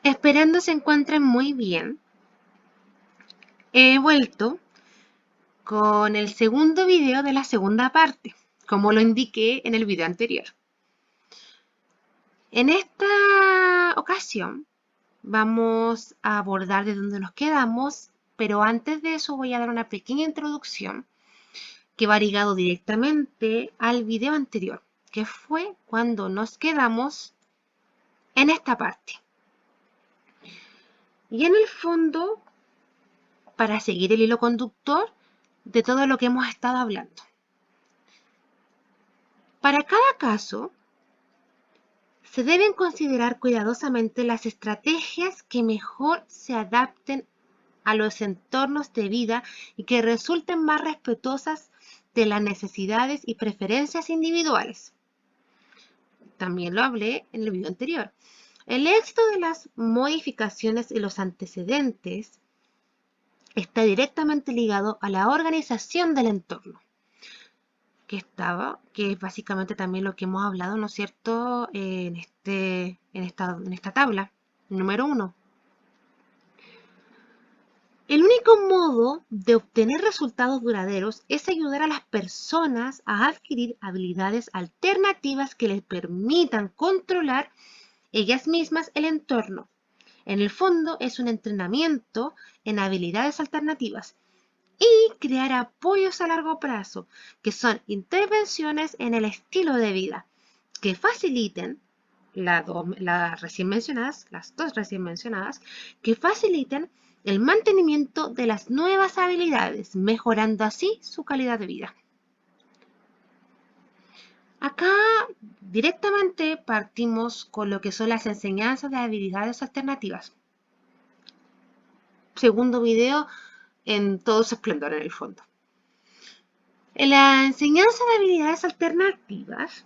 Esperando se encuentren muy bien. He vuelto con el segundo video de la segunda parte, como lo indiqué en el video anterior. En esta ocasión vamos a abordar de dónde nos quedamos, pero antes de eso voy a dar una pequeña introducción que va ligado directamente al video anterior, que fue cuando nos quedamos en esta parte. Y en el fondo, para seguir el hilo conductor de todo lo que hemos estado hablando. Para cada caso, se deben considerar cuidadosamente las estrategias que mejor se adapten a los entornos de vida y que resulten más respetuosas de las necesidades y preferencias individuales. También lo hablé en el video anterior. El éxito de las modificaciones y los antecedentes está directamente ligado a la organización del entorno, que es básicamente también lo que hemos hablado, ¿no es cierto?, en esta tabla, número 1. El único modo de obtener resultados duraderos es ayudar a las personas a adquirir habilidades alternativas que les permitan controlar ellas mismas el entorno. En el fondo es un entrenamiento en habilidades alternativas y crear apoyos a largo plazo, que son intervenciones en el estilo de vida, que faciliten las dos recién mencionadas, que faciliten el mantenimiento de las nuevas habilidades, mejorando así su calidad de vida. Acá directamente partimos con lo que son las enseñanzas de habilidades alternativas. Segundo video en todo su esplendor en el fondo. En la enseñanza de habilidades alternativas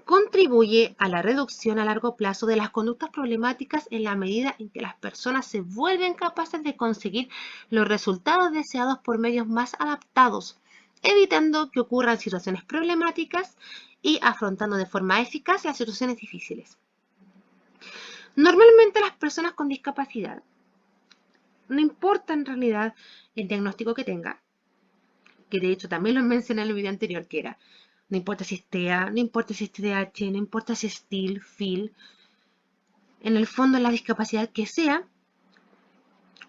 contribuye a la reducción a largo plazo de las conductas problemáticas en la medida en que las personas se vuelven capaces de conseguir los resultados deseados por medios más adaptados, evitando que ocurran situaciones problemáticas y afrontando de forma eficaz las situaciones difíciles. Normalmente las personas con discapacidad, no importa en realidad el diagnóstico que tenga, que de hecho también lo mencioné en el video anterior, que era, no importa si es TEA, no importa si es TDAH, no importa si es TIL, FIL, en el fondo la discapacidad que sea,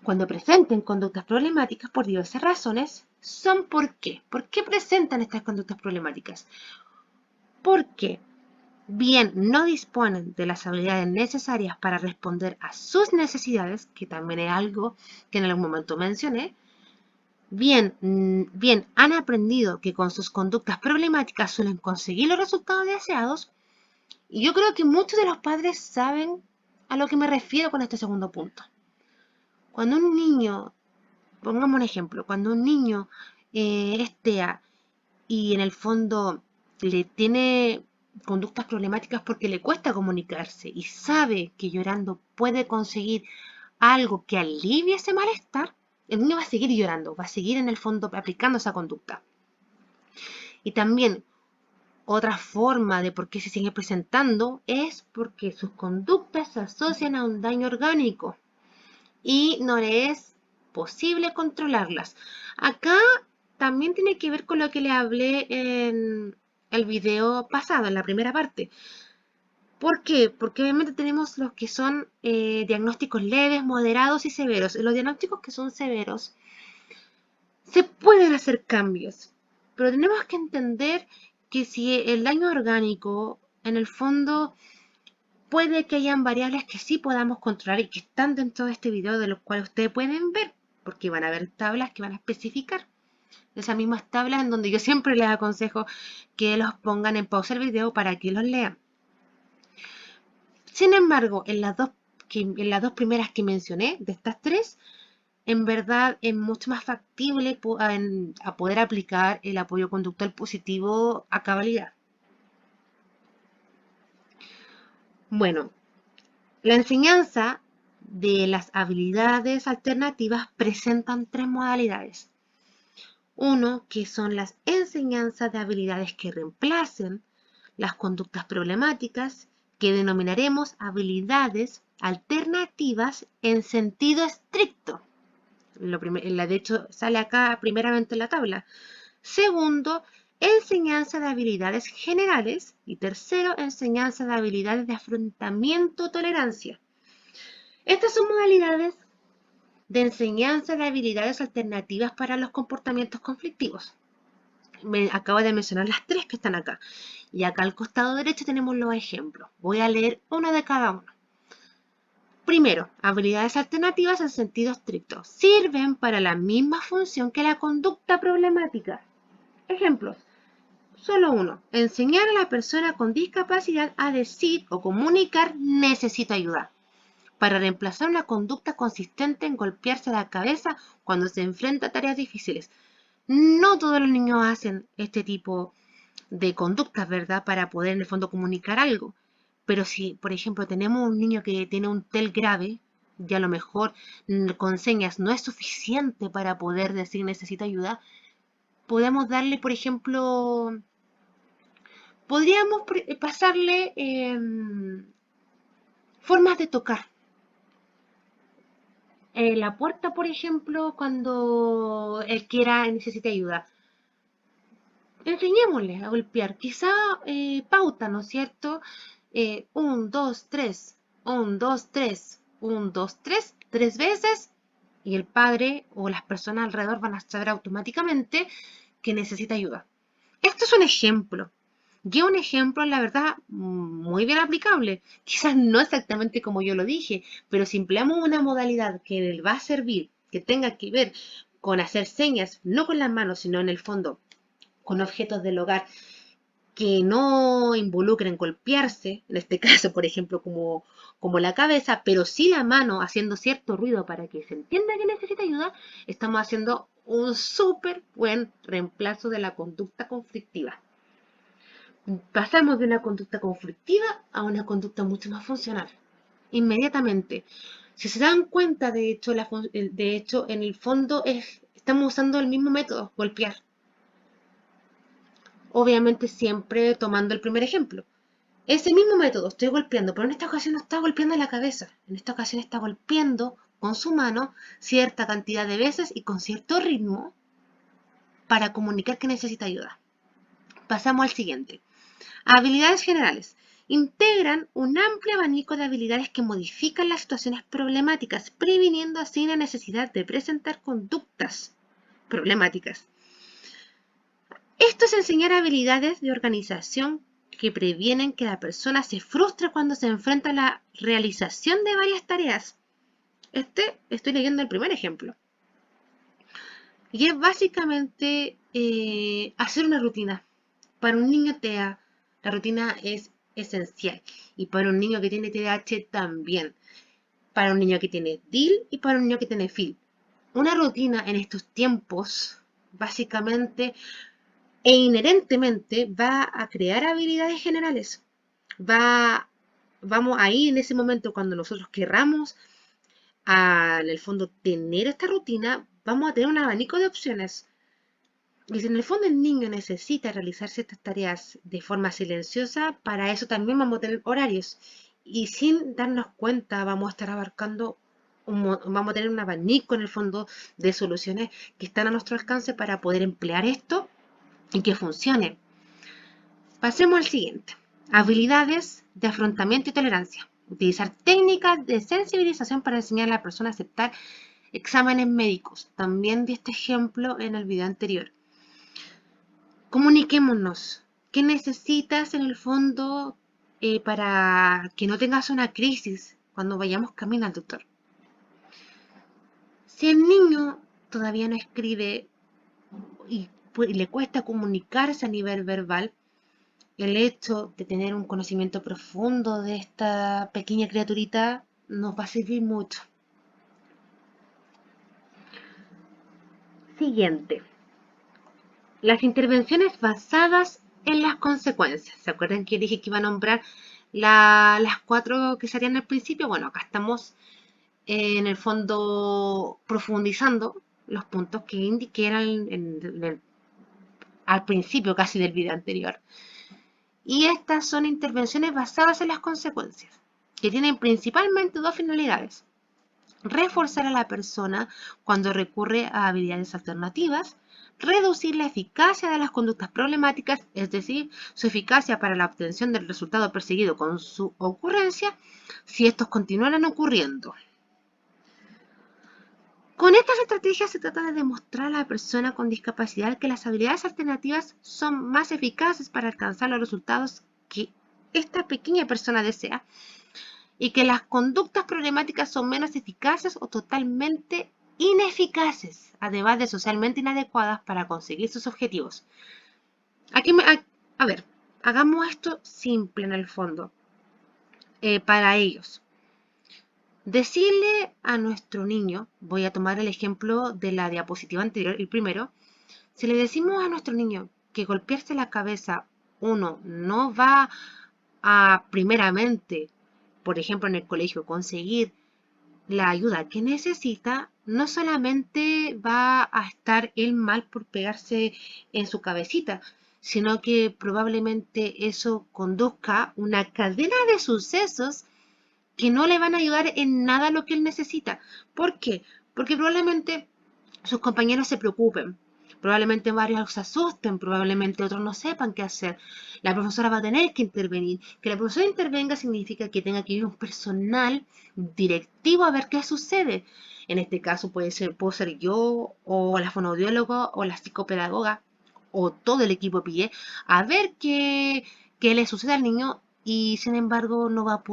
cuando presenten conductas problemáticas por diversas razones, son ¿por qué? ¿Por qué presentan estas conductas problemáticas? Porque bien no disponen de las habilidades necesarias para responder a sus necesidades, que también es algo que en algún momento mencioné, bien han aprendido que con sus conductas problemáticas suelen conseguir los resultados deseados, y yo creo que muchos de los padres saben a lo que me refiero con este segundo punto. Cuando un niño, pongamos un ejemplo, cuando un niño es TEA y en el fondo le tiene conductas problemáticas porque le cuesta comunicarse y sabe que llorando puede conseguir algo que alivie ese malestar, el niño va a seguir llorando, va a seguir en el fondo aplicando esa conducta. Y también otra forma de por qué se sigue presentando es porque sus conductas se asocian a un daño orgánico y no le es posible controlarlas. Acá también tiene que ver con lo que le hablé en el video pasado, en la primera parte. ¿Por qué? Porque obviamente tenemos los que son diagnósticos leves, moderados y severos. En los diagnósticos que son severos se pueden hacer cambios, pero tenemos que entender que si el daño orgánico, en el fondo, puede que hayan variables que sí podamos controlar y que están dentro de este video, de los cuales ustedes pueden ver, porque van a haber tablas que van a especificar. Esas mismas tablas en donde yo siempre les aconsejo que los pongan en pausa el video para que los lean. Sin embargo, en las dos primeras que mencioné, de estas tres, en verdad es mucho más factible a poder aplicar el apoyo conductual positivo a cabalidad. Bueno, la enseñanza de las habilidades alternativas presentan tres modalidades. Uno, que son las enseñanzas de habilidades que reemplacen las conductas problemáticas, que denominaremos habilidades alternativas en sentido estricto. De hecho, sale acá primeramente en la tabla. Segundo, enseñanza de habilidades generales. Y tercero, enseñanza de habilidades de afrontamiento, tolerancia. Estas son modalidades de enseñanza de habilidades alternativas para los comportamientos conflictivos. Acabo de mencionar las tres que están acá. Y acá al costado derecho tenemos los ejemplos. Voy a leer uno de cada uno. Primero, habilidades alternativas en sentido estricto. Sirven para la misma función que la conducta problemática. Ejemplos. Solo uno. Enseñar a la persona con discapacidad a decir o comunicar necesito ayuda, para reemplazar una conducta consistente en golpearse la cabeza cuando se enfrenta a tareas difíciles. No todos los niños hacen este tipo de conductas, ¿verdad? Para poder en el fondo comunicar algo. Pero si, por ejemplo, tenemos un niño que tiene un TEL grave, y a lo mejor con señas no es suficiente para poder decir necesita ayuda, podemos darle, por ejemplo, podríamos pasarle formas de tocar. La puerta, por ejemplo, cuando él necesite ayuda. Enseñémosle a golpear. Quizá pauta, ¿no es cierto? 1, 2, 3. 1, 2, 3. 1, 2, 3. 3 veces. Y el padre o las personas alrededor van a saber automáticamente que necesita ayuda. Esto es un ejemplo. Y un ejemplo, la verdad, muy bien aplicable. Quizás no exactamente como yo lo dije, pero si empleamos una modalidad que le va a servir, que tenga que ver con hacer señas, no con las manos, sino en el fondo con objetos del hogar que no involucren golpearse, en este caso, por ejemplo, como la cabeza, pero sí la mano haciendo cierto ruido para que se entienda que necesita ayuda, estamos haciendo un súper buen reemplazo de la conducta conflictiva. Pasamos de una conducta conflictiva a una conducta mucho más funcional. Inmediatamente. Si se dan cuenta, de hecho, en el fondo estamos usando el mismo método, golpear. Obviamente siempre tomando el primer ejemplo. Ese mismo método, estoy golpeando, pero en esta ocasión no está golpeando en la cabeza. En esta ocasión está golpeando con su mano cierta cantidad de veces y con cierto ritmo para comunicar que necesita ayuda. Pasamos al siguiente. Habilidades generales. Integran un amplio abanico de habilidades que modifican las situaciones problemáticas, previniendo así la necesidad de presentar conductas problemáticas. Esto es enseñar habilidades de organización que previenen que la persona se frustre cuando se enfrenta a la realización de varias tareas. Estoy leyendo el primer ejemplo. Y es básicamente hacer una rutina. Para un niño TEA, la rutina es esencial. Y para un niño que tiene TDAH también. Para un niño que tiene DIL y para un niño que tiene FIL. Una rutina en estos tiempos, básicamente e inherentemente va a crear habilidades generales. Vamos ahí en ese momento cuando nosotros querramos, en el fondo, tener esta rutina, vamos a tener un abanico de opciones. Y si en el fondo el niño necesita realizar ciertas tareas de forma silenciosa, para eso también vamos a tener horarios. Y sin darnos cuenta vamos a estar abarcando, vamos a tener un abanico en el fondo de soluciones que están a nuestro alcance para poder emplear esto y que funcione. Pasemos al siguiente. Habilidades de afrontamiento y tolerancia. Utilizar técnicas de sensibilización para enseñar a la persona a aceptar exámenes médicos. También di este ejemplo en el video anterior. Comuniquémonos. ¿Qué necesitas en el fondo para que no tengas una crisis cuando vayamos camino al doctor? Si el niño todavía no escribe y le cuesta comunicarse a nivel verbal, el hecho de tener un conocimiento profundo de esta pequeña criaturita nos va a servir mucho. Siguiente. Las intervenciones basadas en las consecuencias. ¿Se acuerdan que dije que iba a nombrar las 4 que serían al principio? Bueno, acá estamos en el fondo profundizando los puntos que indiqué al principio casi del video anterior. Y estas son intervenciones basadas en las consecuencias, que tienen principalmente dos finalidades: reforzar a la persona cuando recurre a habilidades alternativas, reducir la eficacia de las conductas problemáticas, es decir, su eficacia para la obtención del resultado perseguido con su ocurrencia, si estos continuaran ocurriendo. Con estas estrategias se trata de demostrar a la persona con discapacidad que las habilidades alternativas son más eficaces para alcanzar los resultados que esta pequeña persona desea, y que las conductas problemáticas son menos eficaces o totalmente ineficaces, además de socialmente inadecuadas para conseguir sus objetivos. A ver, hagamos esto simple en el fondo, para ellos. Decirle a nuestro niño, voy a tomar el ejemplo de la diapositiva anterior, el primero, si le decimos a nuestro niño que golpearse la cabeza, uno, no va a primeramente, por ejemplo en el colegio, conseguir la ayuda que necesita, no solamente va a estar él mal por pegarse en su cabecita, sino que probablemente eso conduzca una cadena de sucesos que no le van a ayudar en nada lo que él necesita. ¿Por qué? Porque probablemente sus compañeros se preocupen, probablemente varios se asusten, probablemente otros no sepan qué hacer. La profesora va a tener que intervenir. Que la profesora intervenga significa que tenga que ir un personal directivo a ver qué sucede. En este caso puedo ser yo, o la fonoaudióloga, o la psicopedagoga, o todo el equipo PIE, a ver qué le sucede al niño, y sin embargo no va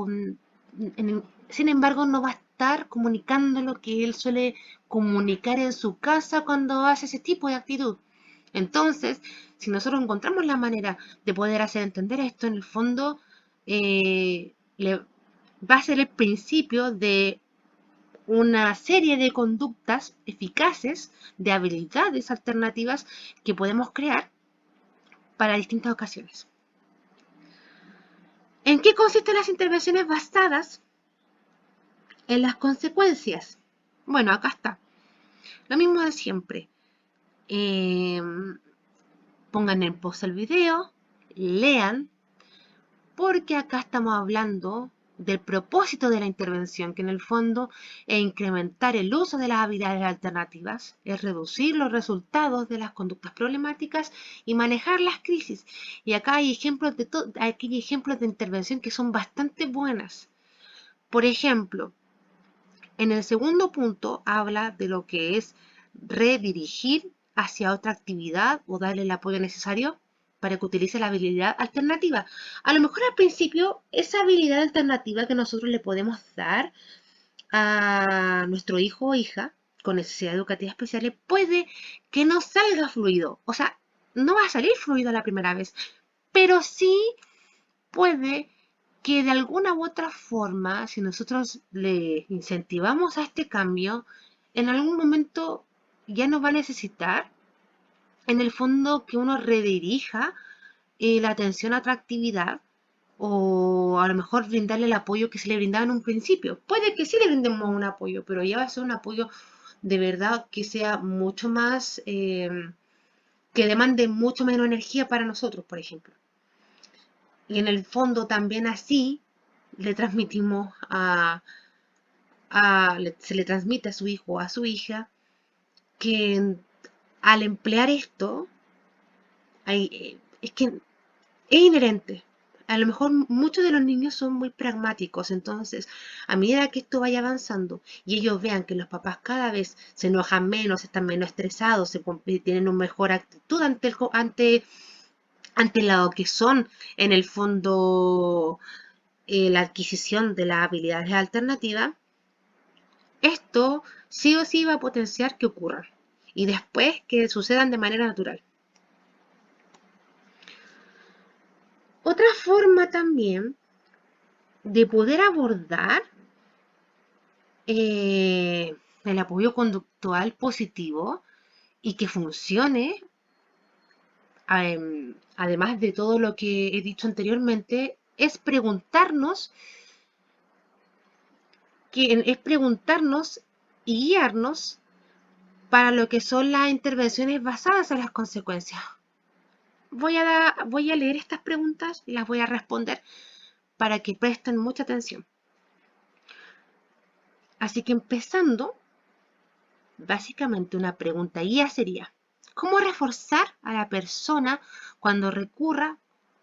a estar comunicando lo que él suele comunicar en su casa cuando hace ese tipo de actitud. Entonces, si nosotros encontramos la manera de poder hacer entender esto, en el fondo va a ser el principio de una serie de conductas eficaces, de habilidades alternativas que podemos crear para distintas ocasiones. ¿En qué consisten las intervenciones basadas en las consecuencias? Bueno, acá está. Lo mismo de siempre. Pongan en pausa el video, lean, porque acá estamos hablando del propósito de la intervención, que en el fondo es incrementar el uso de las habilidades alternativas, es reducir los resultados de las conductas problemáticas y manejar las crisis. Y acá hay ejemplos de intervención que son bastante buenas. Por ejemplo, en el segundo punto habla de lo que es redirigir hacia otra actividad o darle el apoyo necesario para que utilice la habilidad alternativa. A lo mejor al principio esa habilidad alternativa que nosotros le podemos dar a nuestro hijo o hija con necesidades educativas especiales puede que no salga fluido. O sea, no va a salir fluido la primera vez, pero sí puede que de alguna u otra forma, si nosotros le incentivamos a este cambio, en algún momento ya no va a necesitar, en el fondo, que uno redirija la atención a otra actividad, o a lo mejor brindarle el apoyo que se le brindaba en un principio. Puede que sí le brindemos un apoyo, pero ya va a ser un apoyo de verdad que sea mucho más, que demande mucho menos energía para nosotros, por ejemplo. Y en el fondo también así le transmitimos se le transmite a su hijo o a su hija que al emplear esto, es que es inherente. A lo mejor muchos de los niños son muy pragmáticos, entonces a medida que esto vaya avanzando y ellos vean que los papás cada vez se enojan menos, están menos estresados, tienen una mejor actitud ante lo que son en el fondo la adquisición de las habilidades alternativas, esto sí o sí va a potenciar que ocurran y después que sucedan de manera natural. Otra forma también de poder abordar el apoyo conductual positivo y que funcione, además de todo lo que he dicho anteriormente, es preguntarnos y guiarnos para lo que son las intervenciones basadas en las consecuencias. voy a leer estas preguntas y las voy a responder para que presten mucha atención. Así que empezando, básicamente una pregunta guía sería, ¿cómo reforzar a la persona cuando recurra,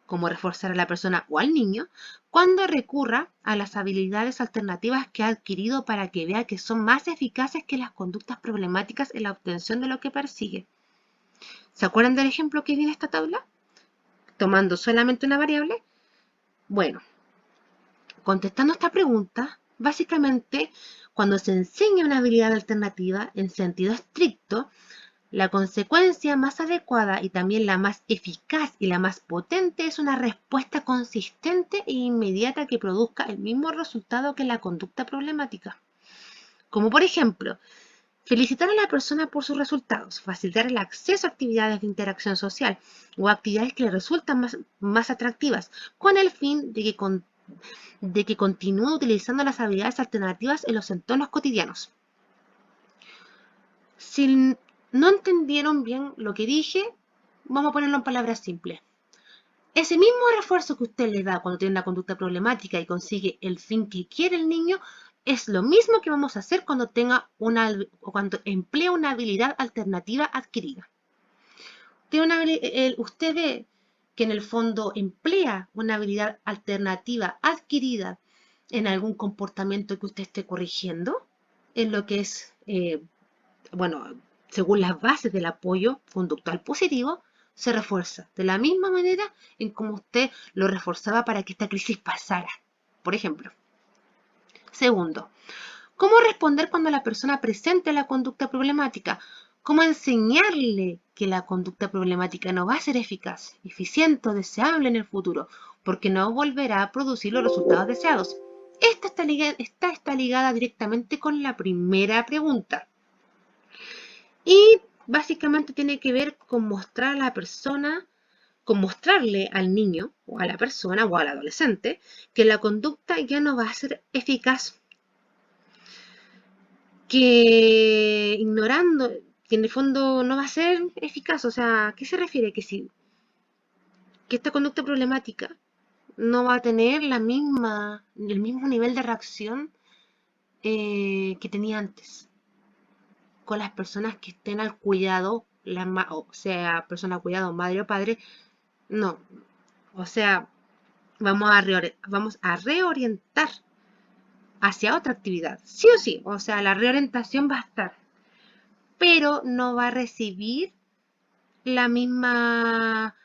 cómo reforzar a la persona o al niño cuando recurra a las habilidades alternativas que ha adquirido para que vea que son más eficaces que las conductas problemáticas en la obtención de lo que persigue? ¿Se acuerdan del ejemplo que vi en esta tabla? Tomando solamente una variable. Bueno, contestando esta pregunta, básicamente, cuando se enseña una habilidad alternativa en sentido estricto, la consecuencia más adecuada y también la más eficaz y la más potente es una respuesta consistente e inmediata que produzca el mismo resultado que la conducta problemática. Como por ejemplo, felicitar a la persona por sus resultados, facilitar el acceso a actividades de interacción social o actividades que le resultan más atractivas, con el fin de que continúe utilizando las habilidades alternativas en los entornos cotidianos. Si no entendieron bien lo que dije, vamos a ponerlo en palabras simples. Ese mismo refuerzo que usted le da cuando tiene una conducta problemática y consigue el fin que quiere el niño, es lo mismo que vamos a hacer cuando cuando emplea una habilidad alternativa adquirida. Usted ve que en el fondo emplea una habilidad alternativa adquirida en algún comportamiento que usted esté corrigiendo, en lo que es, bueno, según las bases del apoyo conductual positivo, se refuerza de la misma manera en como usted lo reforzaba para que esta crisis pasara, por ejemplo. Segundo, ¿cómo responder cuando la persona presente la conducta problemática? ¿Cómo enseñarle que la conducta problemática no va a ser eficaz, eficiente o deseable en el futuro, porque no volverá a producir los resultados deseados? Esta está ligada directamente con la primera pregunta. Y básicamente tiene que ver con mostrar a la persona, con mostrarle al niño o a la persona o al adolescente que la conducta ya no va a ser eficaz, que ignorando, que en el fondo no va a ser eficaz. O sea, ¿a qué se refiere? Que esta conducta problemática no va a tener el mismo nivel de reacción que tenía antes con las personas que estén al cuidado, o sea, persona al cuidado, madre o padre. No, o sea, vamos a reorientar hacia otra actividad, sí o sí. O sea, la reorientación va a estar, pero no va a recibir la misma,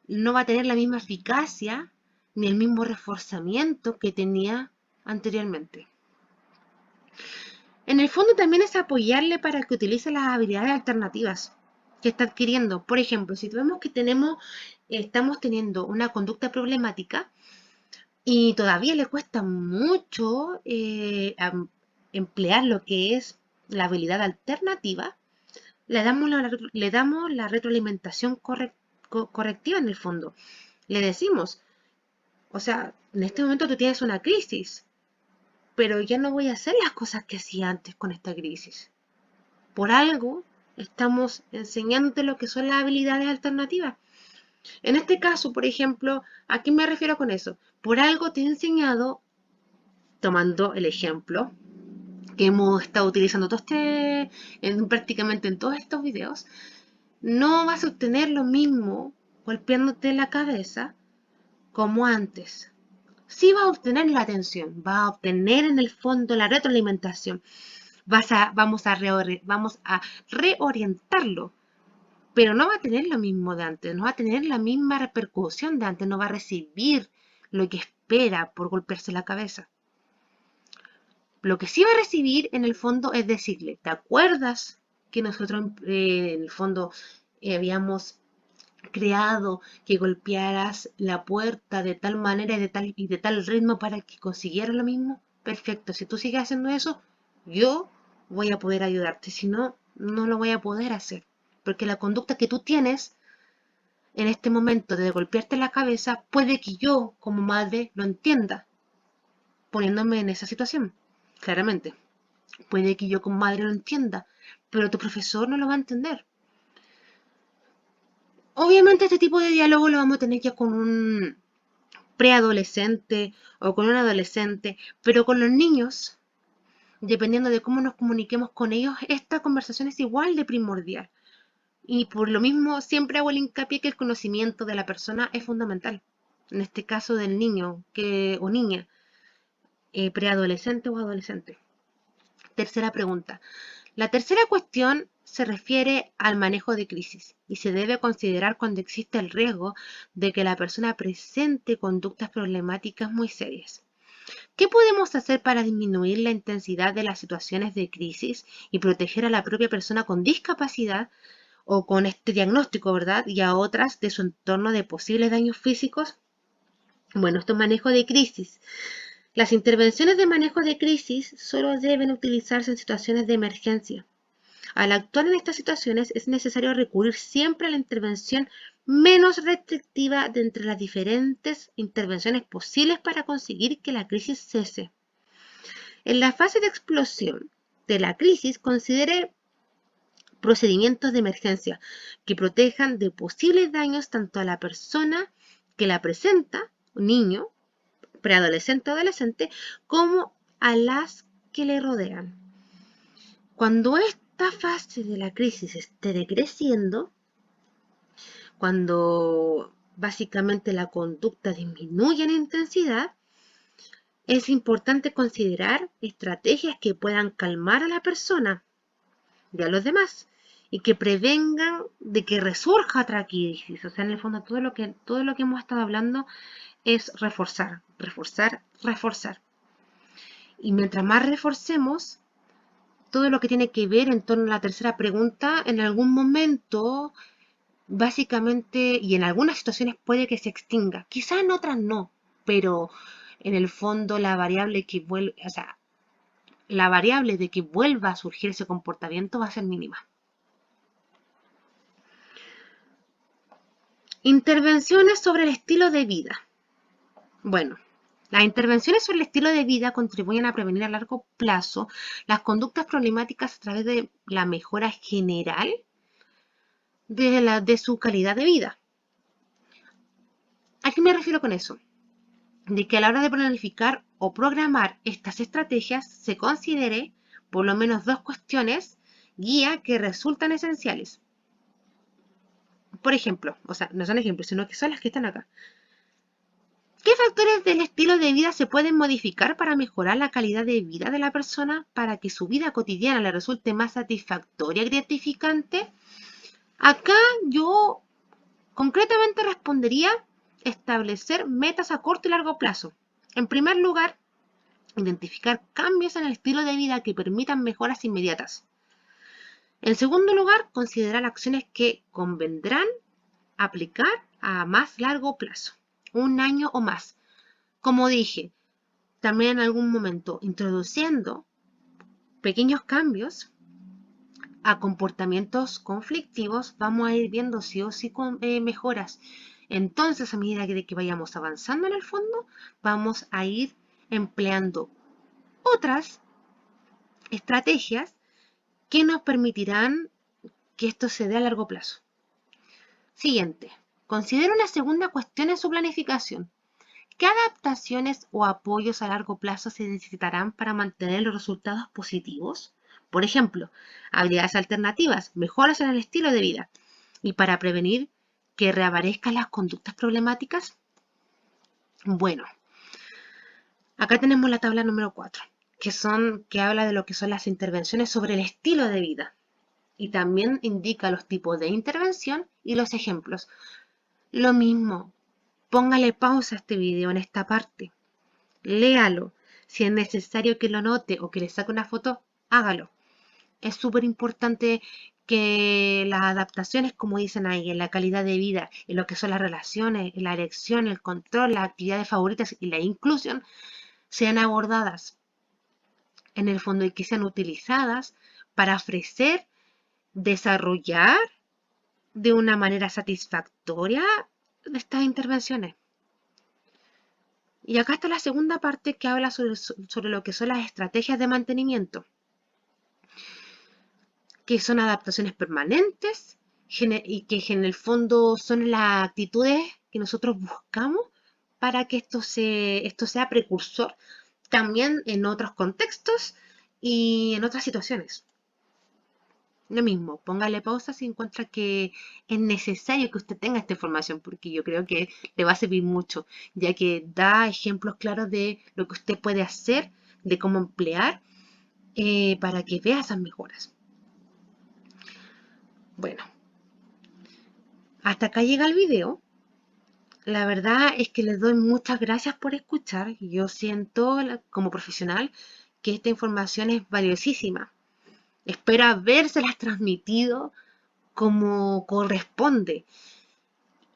no va a tener la misma eficacia ni el mismo reforzamiento que tenía anteriormente. En el fondo también es apoyarle para que utilice las habilidades alternativas que está adquiriendo. Por ejemplo, si vemos que estamos teniendo una conducta problemática y todavía le cuesta mucho emplear lo que es la habilidad alternativa, le damos la retroalimentación correctiva en el fondo. Le decimos, o sea, en este momento tú tienes una crisis, pero ya no voy a hacer las cosas que hacía antes con esta crisis. Por algo estamos enseñándote lo que son las habilidades alternativas. En este caso, por ejemplo, ¿a qué me refiero con eso? Por algo te he enseñado, tomando el ejemplo que hemos estado utilizando prácticamente en todos estos videos, no vas a obtener lo mismo golpeándote en la cabeza como antes. Sí vas a obtener la atención, vas a obtener en el fondo la retroalimentación, vamos a reorientarlo, pero no va a tener lo mismo de antes, no va a tener la misma repercusión de antes, no va a recibir lo que espera por golpearse la cabeza. Lo que sí va a recibir en el fondo es decirle, ¿te acuerdas que nosotros en el fondo habíamos creado que golpearas la puerta de tal manera y de tal ritmo para que consiguieras lo mismo? Perfecto, si tú sigues haciendo eso, yo voy a poder ayudarte, si no, no lo voy a poder hacer, porque la conducta que tú tienes en este momento de golpearte la cabeza, puede que yo como madre lo entienda, poniéndome en esa situación, claramente. Puede que yo como madre lo entienda, pero tu profesor no lo va a entender. Obviamente este tipo de diálogo lo vamos a tener ya con un preadolescente o con un adolescente, pero con los niños, dependiendo de cómo nos comuniquemos con ellos, esta conversación es igual de primordial. Y por lo mismo siempre hago el hincapié que el conocimiento de la persona es fundamental. En este caso del niño o niña, preadolescente o adolescente. Tercera pregunta. La tercera cuestión se refiere al manejo de crisis y se debe considerar cuando existe el riesgo de que la persona presente conductas problemáticas muy serias. ¿Qué podemos hacer para disminuir la intensidad de las situaciones de crisis y proteger a la propia persona con discapacidad o con este diagnóstico, ¿verdad? Y a otras de su entorno de posibles daños físicos? Bueno, esto es manejo de crisis. Las intervenciones de manejo de crisis solo deben utilizarse en situaciones de emergencia. Al actuar en estas situaciones es necesario recurrir siempre a la intervención menos restrictiva de entre las diferentes intervenciones posibles para conseguir que la crisis cese. En la fase de explosión de la crisis, considere procedimientos de emergencia que protejan de posibles daños tanto a la persona que la presenta, un niño, preadolescente o adolescente, como a las que le rodean. Cuando esta fase de la crisis esté decreciendo, cuando básicamente la conducta disminuye en intensidad, es importante considerar estrategias que puedan calmar a la persona y a los demás y que prevengan de que resurja otra crisis. O sea, en el fondo todo lo que hemos estado hablando es reforzar, reforzar, reforzar. Y mientras más reforcemos, todo lo que tiene que ver en torno a la tercera pregunta, en algún momento, básicamente, y en algunas situaciones puede que se extinga. Quizás en otras no, pero en el fondo la variable que vuelve, o sea, la variable de que vuelva a surgir ese comportamiento va a ser mínima. Intervenciones sobre el estilo de vida. Bueno, las intervenciones sobre el estilo de vida contribuyen a prevenir a largo plazo las conductas problemáticas a través de la mejora general de su calidad de vida. ¿A qué me refiero con eso? De que a la hora de planificar o programar estas estrategias se considere por lo menos dos cuestiones guía que resultan esenciales. Por ejemplo, o sea, no son ejemplos, sino que son las que están acá. ¿Qué factores del estilo de vida se pueden modificar para mejorar la calidad de vida de la persona para que su vida cotidiana le resulte más satisfactoria y gratificante? Acá yo concretamente respondería establecer metas a corto y largo plazo. En primer lugar, identificar cambios en el estilo de vida que permitan mejoras inmediatas. En segundo lugar, considerar acciones que convendrán aplicar a más largo plazo, un año o más. Como dije, también en algún momento introduciendo pequeños cambios a comportamientos conflictivos, vamos a ir viendo sí o sí mejoras. Entonces, a medida que vayamos avanzando en el fondo, vamos a ir empleando otras estrategias que nos permitirán que esto se dé a largo plazo. Siguiente. Considera una segunda cuestión en su planificación. ¿Qué adaptaciones o apoyos a largo plazo se necesitarán para mantener los resultados positivos? Por ejemplo, habilidades alternativas, mejoras en el estilo de vida y para prevenir que reaparezcan las conductas problemáticas. Bueno, acá tenemos la tabla número 4, que habla de lo que son las intervenciones sobre el estilo de vida y también indica los tipos de intervención y los ejemplos. Lo mismo, póngale pausa a este video en esta parte. Léalo. Si es necesario que lo note o que le saque una foto, hágalo. Es súper importante que las adaptaciones, como dicen ahí, en la calidad de vida, en lo que son las relaciones, en la elección, el control, las actividades favoritas y la inclusión, sean abordadas en el fondo y que sean utilizadas para ofrecer, desarrollar de una manera satisfactoria estas intervenciones. Y acá está la segunda parte que habla sobre lo que son las estrategias de mantenimiento, que son adaptaciones permanentes, y que en el fondo son las actitudes que nosotros buscamos para que esto sea precursor también en otros contextos y en otras situaciones. Lo mismo, póngale pausa si encuentra que es necesario que usted tenga esta información, porque yo creo que le va a servir mucho, ya que da ejemplos claros de lo que usted puede hacer, de cómo emplear para que vea esas mejoras. Bueno, hasta acá llega el video. La verdad es que les doy muchas gracias por escuchar. Yo siento como profesional que esta información es valiosísima. Espero habérselas transmitido como corresponde.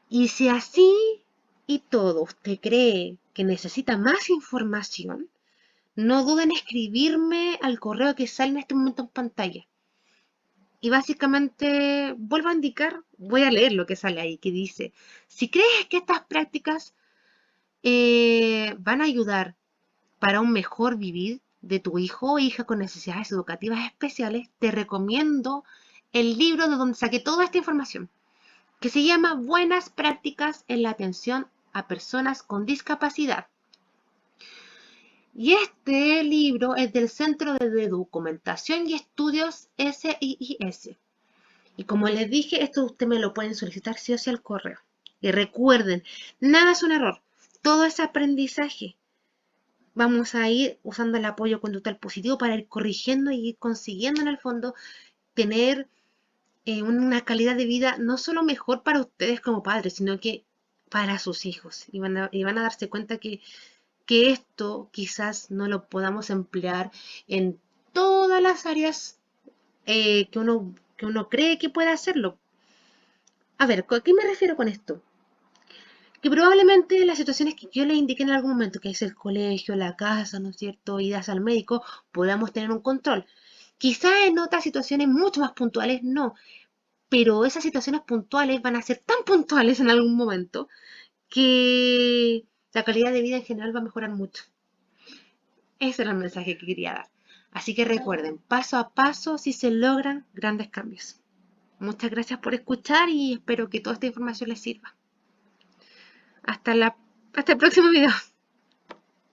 Y si así y todo usted cree que necesita más información, no duden en escribirme al correo que sale en este momento en pantalla. Y básicamente vuelvo a indicar, voy a leer lo que sale ahí, que dice, si crees que estas prácticas van a ayudar para un mejor vivir de tu hijo o hija con necesidades educativas especiales, te recomiendo el libro de donde saqué toda esta información, que se llama Buenas prácticas en la atención a personas con discapacidad. Y este libro es del Centro de Documentación y Estudios SIIS. Y como les dije, esto ustedes me lo pueden solicitar sí o sí al correo. Y recuerden, nada es un error, todo es aprendizaje. Vamos a ir usando el apoyo conductual positivo para ir corrigiendo y ir consiguiendo en el fondo tener una calidad de vida no solo mejor para ustedes como padres, sino que para sus hijos. Y van a darse cuenta que esto quizás no lo podamos emplear en todas las áreas que uno cree que puede hacerlo. A ver, ¿a qué me refiero con esto? Que probablemente las situaciones que yo les indiqué en algún momento, que es el colegio, la casa, ¿no es cierto?, idas al médico, podamos tener un control. Quizá en otras situaciones mucho más puntuales no, pero esas situaciones puntuales van a ser tan puntuales en algún momento que la calidad de vida en general va a mejorar mucho. Ese era el mensaje que quería dar. Así que recuerden, paso a paso si se logran grandes cambios. Muchas gracias por escuchar y espero que toda esta información les sirva. Hasta el próximo video.